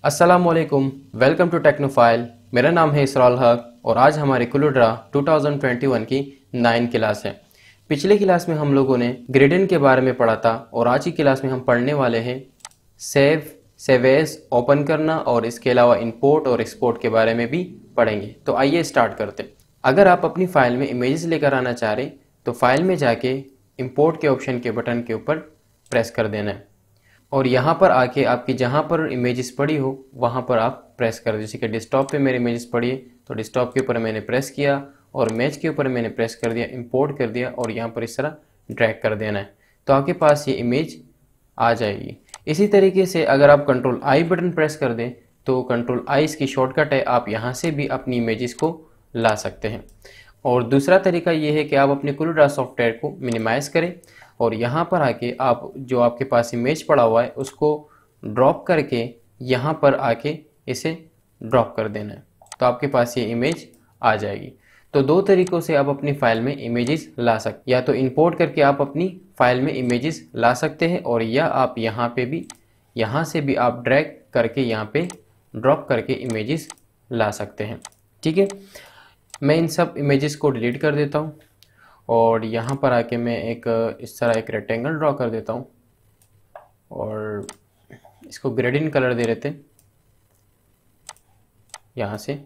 अस्सलामुअलैकुम, welcome to टेक्नोफाइल। मेरा नाम है इसराल हक और आज हमारी कुलुड्रा 2021 की 9 क्लास है। पिछले क्लास में हम लोगों ने ग्रेडियंट के बारे में पढ़ा था और आज की क्लास में हम पढ़ने वाले हैं सेव एज ओपन करना और इसके अलावा इंपोर्ट और एक्सपोर्ट के बारे में भी पढ़ेंगे। तो आइए स्टार्ट करते हैं। अगर आप अपनी फाइल में इमेजेस लेकर आना चाह रहे तो फाइल में जाके इंपोर्ट के ऑप्शन के बटन के ऊपर प्रेस कर देना है और यहाँ पर आके आपकी जहाँ पर इमेजेस पड़ी हो वहाँ पर आप प्रेस कर दो। जैसे कि डेस्कटॉप पे मेरी इमेजेस पड़ी है तो डेस्कटॉप के ऊपर मैंने प्रेस किया और इमेज के ऊपर मैंने प्रेस कर दिया, इंपोर्ट कर दिया और यहाँ पर इस तरह ड्रैग कर देना है तो आपके पास ये इमेज आ जाएगी। इसी तरीके से अगर आप कंट्रोल आई बटन प्रेस कर दें तो कंट्रोल आई इसकी शॉर्टकट है, आप यहाँ से भी अपनी इमेजेस को ला सकते हैं। और दूसरा तरीका ये है कि आप अपने कुलुड्रा सॉफ्टवेयर को मिनिमाइज़ करें और यहाँ पर आके आप जो आपके पास इमेज पड़ा हुआ है उसको ड्रॉप करके यहाँ पर आके इसे ड्रॉप कर देना है तो आपके पास ये इमेज आ जाएगी। तो दो तरीक़ों से आप अपनी फ़ाइल में इमेजेस ला सकते, या तो इंपोर्ट करके आप अपनी फ़ाइल में इमेजेस ला सकते हैं और या आप यहाँ पे भी यहाँ से भी आप ड्रैग करके यहाँ पे ड्रॉप करके इमेजेस ला सकते हैं। ठीक है, मैं इन सब इमेजेस को डिलीट कर देता हूँ और यहाँ पर आके मैं इस तरह एक रेक्टेंगल ड्रॉ कर देता हूँ और इसको ग्रेडियंट कलर दे देते हैं यहाँ से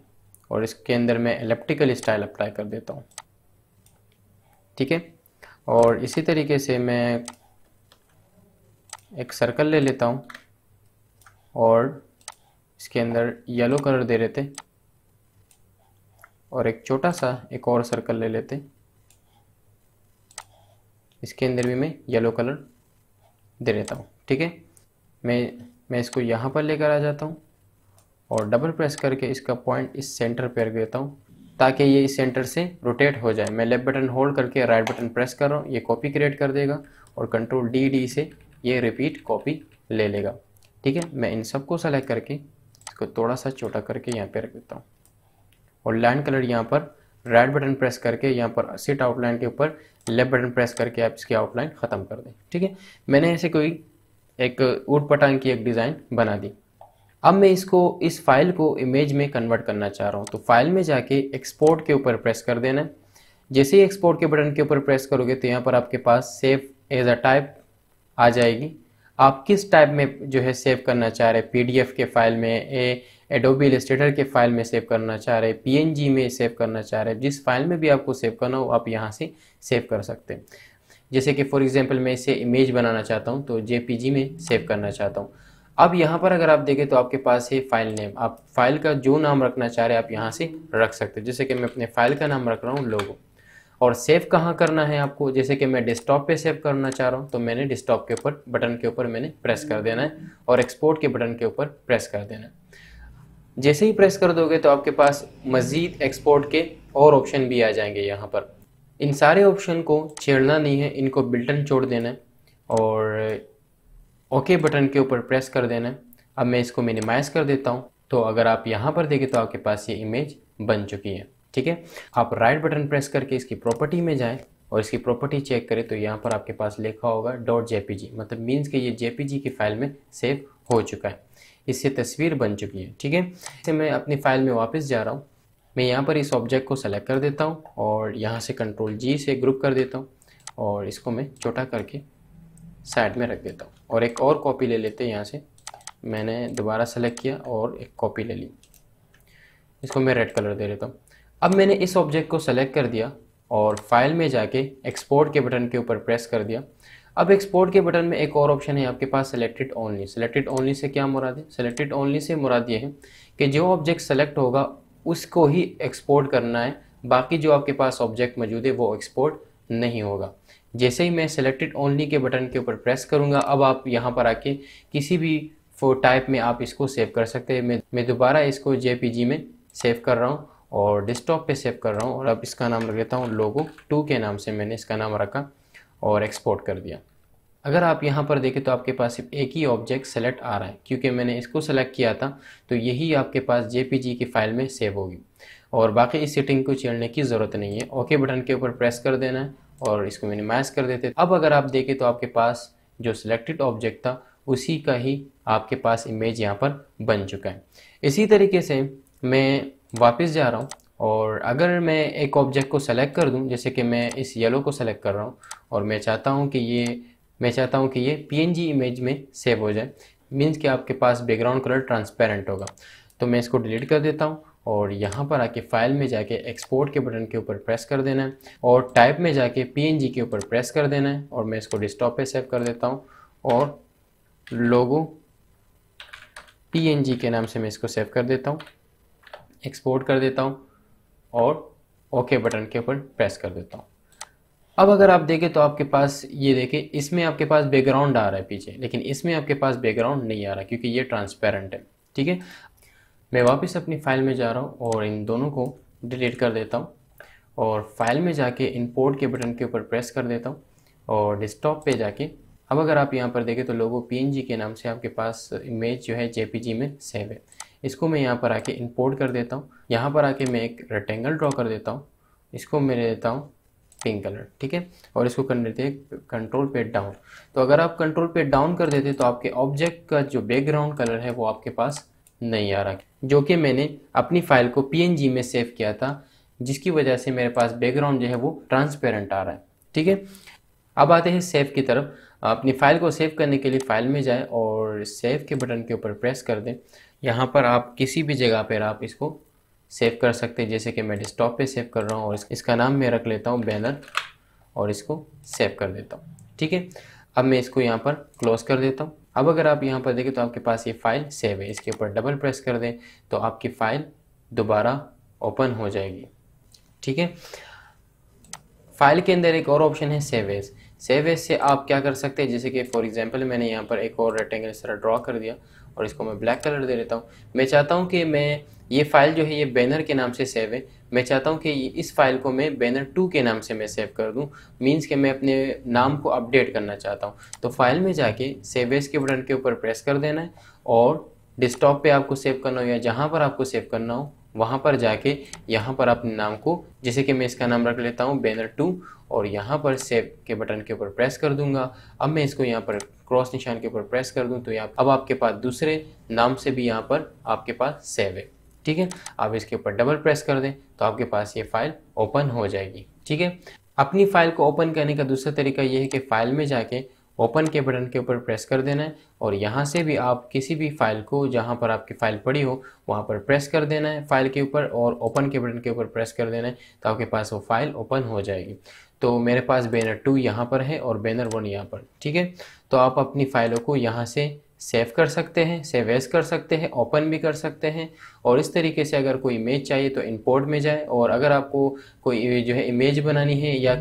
और इसके अंदर मैं एलिप्टिकल स्टाइल अप्लाई कर देता हूँ। ठीक है, और इसी तरीके से मैं एक सर्कल ले लेता हूँ और इसके अंदर येलो कलर दे देते हैं और एक छोटा सा एक और सर्कल ले लेते हैं, इसके अंदर भी मैं येलो कलर दे देता हूँ। ठीक है, मैं इसको यहाँ पर लेकर आ जाता हूँ और डबल प्रेस करके इसका पॉइंट इस सेंटर पर रख देता हूँ ताकि ये इस सेंटर से रोटेट हो जाए। मैं लेफ्ट बटन होल्ड करके राइट बटन प्रेस कर रहा हूँ, ये कॉपी क्रिएट कर देगा और कंट्रोल डी से ये रिपीट कॉपी ले लेगा। ठीक है, मैं इन सबको सेलेक्ट करके इसको थोड़ा सा छोटा करके यहाँ पे रख देता हूँ और लाइन कलर यहाँ पर राइट बटन प्रेस करके यहाँ पर सेट आउटलाइन के ऊपर लेफ्ट बटन प्रेस करके आप इसकी आउटलाइन ख़त्म कर दें। ठीक है, मैंने ऐसे कोई एक ऊट पटांग की एक डिज़ाइन बना दी। अब मैं इस फाइल को इमेज में कन्वर्ट करना चाह रहा हूँ तो फाइल में जाके एक्सपोर्ट के ऊपर प्रेस कर देना है। जैसे ही एक्सपोर्ट के बटन के ऊपर प्रेस करोगे तो यहाँ पर आपके पास सेव एज अ टाइप आ जाएगी। आप किस टाइप में जो है सेव करना चाह रहे हैं, पीडीएफ के फाइल में, एडोबी इलस्ट्रेटर के फाइल में सेव करना चाह रहे हैं, पीएनजी में सेव करना चाह रहे हैं, जिस फाइल में भी आपको सेव करना हो आप यहाँ से सेव कर सकते हैं। जैसे कि फॉर एग्जांपल मैं इसे इमेज बनाना चाहता हूँ तो जेपीजी में सेव करना चाहता हूँ। अब यहाँ पर अगर आप देखें तो आपके पास है फाइल नेम, आप फाइल का जो नाम रखना चाह रहे हैं आप यहाँ से रख सकते हैं। जैसे कि मैं अपने फाइल का नाम रख रहा हूँ लोगो। और सेव कहाँ करना है आपको, जैसे कि मैं डेस्कटॉप पे सेव करना चाह रहा हूँ तो मैंने डेस्कटॉप के ऊपर बटन के ऊपर मैंने प्रेस कर देना है और एक्सपोर्ट के बटन के ऊपर प्रेस कर देना है। जैसे ही प्रेस कर दोगे तो आपके पास मज़ीद एक्सपोर्ट के और ऑप्शन भी आ जाएंगे। यहाँ पर इन सारे ऑप्शन को छेड़ना नहीं है, इनको बिल्टन छोड़ देना है और ओके बटन के ऊपर प्रेस कर देना है। अब मैं इसको मिनिमाइज़ कर देता हूँ तो अगर आप यहाँ पर देखें तो आपके पास ये इमेज बन चुकी है। ठीक है, आप राइट बटन प्रेस करके इसकी प्रॉपर्टी में जाएं और इसकी प्रॉपर्टी चेक करें तो यहाँ पर आपके पास लिखा होगा .jpg, मतलब मीन्स कि ये जेपीजी की फाइल में सेव हो चुका है, इससे तस्वीर बन चुकी है। ठीक है, इसे मैं अपनी फाइल में वापस जा रहा हूँ। मैं यहाँ पर इस ऑब्जेक्ट को सेलेक्ट कर देता हूँ और यहाँ से कंट्रोल जी से ग्रुप कर देता हूँ और इसको मैं छोटा करके साइड में रख देता हूँ और एक और कॉपी ले लेते हैं। यहाँ से मैंने दोबारा सेलेक्ट किया और एक कॉपी ले ली, इसको मैं रेड कलर दे देता हूँ। अब मैंने इस ऑब्जेक्ट को सेलेक्ट कर दिया और फाइल में जाके एक्सपोर्ट के बटन के ऊपर प्रेस कर दिया। अब एक्सपोर्ट के बटन में एक और ऑप्शन है आपके पास, selected only. Selected only say क्या मुराद है? सेलेक्टेड ओनली से मुराद ये है कि जो ऑब्जेक्ट सेलेक्ट होगा उसको ही एक्सपोर्ट करना है, बाकी जो आपके पास ऑब्जेक्ट मौजूद है वो एक्सपोर्ट नहीं होगा। जैसे ही मैं सेलेक्टेड ओनली के बटन के ऊपर प्रेस करूँगा अब आप यहाँ पर आके किसी भी टाइप में आप इसको सेव कर सकते हैं। मैं दोबारा इसको जेपीजी में सेव कर रहा हूँ और डेस्कटॉप पे सेव कर रहा हूँ और अब इसका नाम रख देता हूँ लोगो 2 के नाम से मैंने इसका नाम रखा और एक्सपोर्ट कर दिया। अगर आप यहाँ पर देखें तो आपके पास सिर्फ एक ही ऑब्जेक्ट सेलेक्ट आ रहा है, क्योंकि मैंने इसको सेलेक्ट किया था तो यही आपके पास जेपीजी की फाइल में सेव होगी और बाकी इस सेटिंग को छेड़ने की ज़रूरत नहीं है। ओके बटन के ऊपर प्रेस कर देना है और इसको मिनिमाइज़ कर देते। अब अगर आप देखें तो आपके पास जो सिलेक्टेड ऑब्जेक्ट था उसी का ही आपके पास इमेज यहाँ पर बन चुका है। इसी तरीके से मैं वापस जा रहा हूँ और अगर मैं एक ऑब्जेक्ट को सेलेक्ट कर दूँ, जैसे कि मैं इस येलो को सेलेक्ट कर रहा हूँ और मैं चाहता हूँ कि ये पीएनजी इमेज में सेव हो जाए, मीन्स कि आपके पास बैकग्राउंड कलर ट्रांसपेरेंट होगा। तो मैं इसको डिलीट कर देता हूँ और यहाँ पर आके फाइल में जाके एक्सपोर्ट के बटन के ऊपर प्रेस कर देना है और टाइप में जाके पीएनजी के ऊपर प्रेस कर देना है और मैं इसको डेस्कटॉप पे सेव कर देता हूँ और लोगो पीएनजी के नाम से मैं इसको सेव कर देता हूँ, एक्सपोर्ट कर देता हूँ और ओके बटन के ऊपर प्रेस कर देता हूँ। अब अगर आप देखें तो आपके पास ये देखें, इसमें आपके पास बैकग्राउंड आ रहा है पीछे, लेकिन इसमें आपके पास बैकग्राउंड नहीं आ रहा क्योंकि ये ट्रांसपेरेंट है। ठीक है, मैं वापस अपनी फाइल में जा रहा हूँ और इन दोनों को डिलीट कर देता हूँ और फाइल में जाके इंपोर्ट के बटन के ऊपर प्रेस कर देता हूँ और डेस्कटॉप पे जाके अब अगर आप यहाँ पर देखें तो लोगो पीएनजी के नाम से आपके पास इमेज जो है जेपीजी में सेव है। इसको मैं यहाँ पर आके इंपोर्ट कर देता हूँ। यहाँ पर आके मैं एक रेक्टेंगल ड्रॉ कर देता हूँ, इसको मैं देता हूँ पिंक कलर। ठीक है, और इसको कर देते हैं कंट्रोल पे डाउन। तो अगर आप कंट्रोल पे डाउन कर देते तो आपके ऑब्जेक्ट का जो बैकग्राउंड कलर है वो आपके पास नहीं आ रहा, जो कि मैंने अपनी फाइल को पीएनजी में सेव किया था, जिसकी वजह से मेरे पास बैकग्राउंड जो है वो ट्रांसपेरेंट आ रहा है। ठीक है, अब आते हैं सेव की तरफ। अपनी फाइल को सेव करने के लिए फाइल में जाएं और सेव के बटन के ऊपर प्रेस कर दें। यहाँ पर आप किसी भी जगह पर आप इसको सेव कर सकते हैं, जैसे कि मैं डेस्कटॉप पे सेव कर रहा हूँ और इसका नाम मैं रख लेता हूँ बैनर और इसको सेव कर देता हूँ। ठीक है, अब मैं इसको यहाँ पर क्लोज कर देता हूँ। अब अगर आप यहाँ पर देखें तो आपके पास ये फाइल सेव है, इसके ऊपर डबल प्रेस कर दें तो आपकी फाइल दोबारा ओपन हो जाएगी। ठीक है, फाइल के अंदर एक और ऑप्शन है सेव एज। सेव एज से आप क्या कर सकते हैं, जैसे कि फॉर एग्जांपल मैंने यहाँ पर एक और रेक्टेंगल इस तरह ड्रॉ कर दिया और इसको मैं ब्लैक कलर दे देता हूँ। मैं चाहता हूँ कि मैं ये फाइल जो है ये बैनर के नाम से सेव है, मैं चाहता हूँ कि इस फाइल को मैं बैनर 2 के नाम से मैं सेव कर दूँ, मीन्स कि मैं अपने नाम को अपडेट करना चाहता हूँ। तो फाइल में जाके सेव एज के बटन के ऊपर प्रेस कर देना है और डेस्कटॉप पे आपको सेव करना हो या जहाँ पर आपको सेव करना हो वहाँ पर जाके यहाँ पर अपने नाम को, जैसे कि मैं इसका नाम रख लेता हूँ बैनर 2 और यहाँ पर सेव के बटन के ऊपर प्रेस कर दूंगा। अब मैं इसको यहाँ पर क्रॉस निशान के ऊपर प्रेस कर दूं तो यहाँ अब आपके पास दूसरे नाम से भी यहाँ पर आपके पास सेव है। ठीक है, आप इसके ऊपर डबल प्रेस कर दें तो आपके पास ये फाइल ओपन हो जाएगी। ठीक है, अपनी फाइल को ओपन करने का दूसरा तरीका ये है कि फाइल में जाके ओपन के बटन के ऊपर प्रेस कर देना है और यहाँ से भी आप किसी भी फाइल को जहाँ पर आपकी फाइल पड़ी हो वहाँ पर प्रेस कर देना है फाइल के ऊपर और ओपन के बटन के ऊपर प्रेस कर देना है तो आपके पास वो फाइल ओपन हो जाएगी। तो मेरे पास बैनर 2 यहाँ पर है और बैनर 1 यहाँ पर। ठीक है, तो आप अपनी फाइलों को यहाँ से सेव कर सकते हैं, सेव एज कर सकते हैं, ओपन भी कर सकते हैं। और इस तरीके से अगर कोई इमेज चाहिए तो इंपोर्ट में जाए और अगर आपको कोई जो है इमेज बनानी है या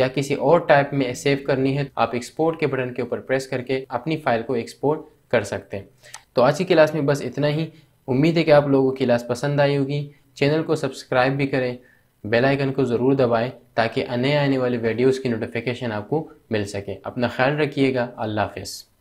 किसी और टाइप में सेव करनी है आप एक्सपोर्ट के बटन के ऊपर प्रेस करके अपनी फाइल को एक्सपोर्ट कर सकते हैं। तो आज की क्लास में बस इतना ही। उम्मीद है कि आप लोगों की क्लास पसंद आई होगी। चैनल को सब्सक्राइब भी करें, बेल आइकन को ज़रूर दबाएं ताकि नए आने वाले वीडियोज़ की नोटिफिकेशन आपको मिल सके। अपना ख्याल रखिएगा। अल्लाह हाफ़िज़।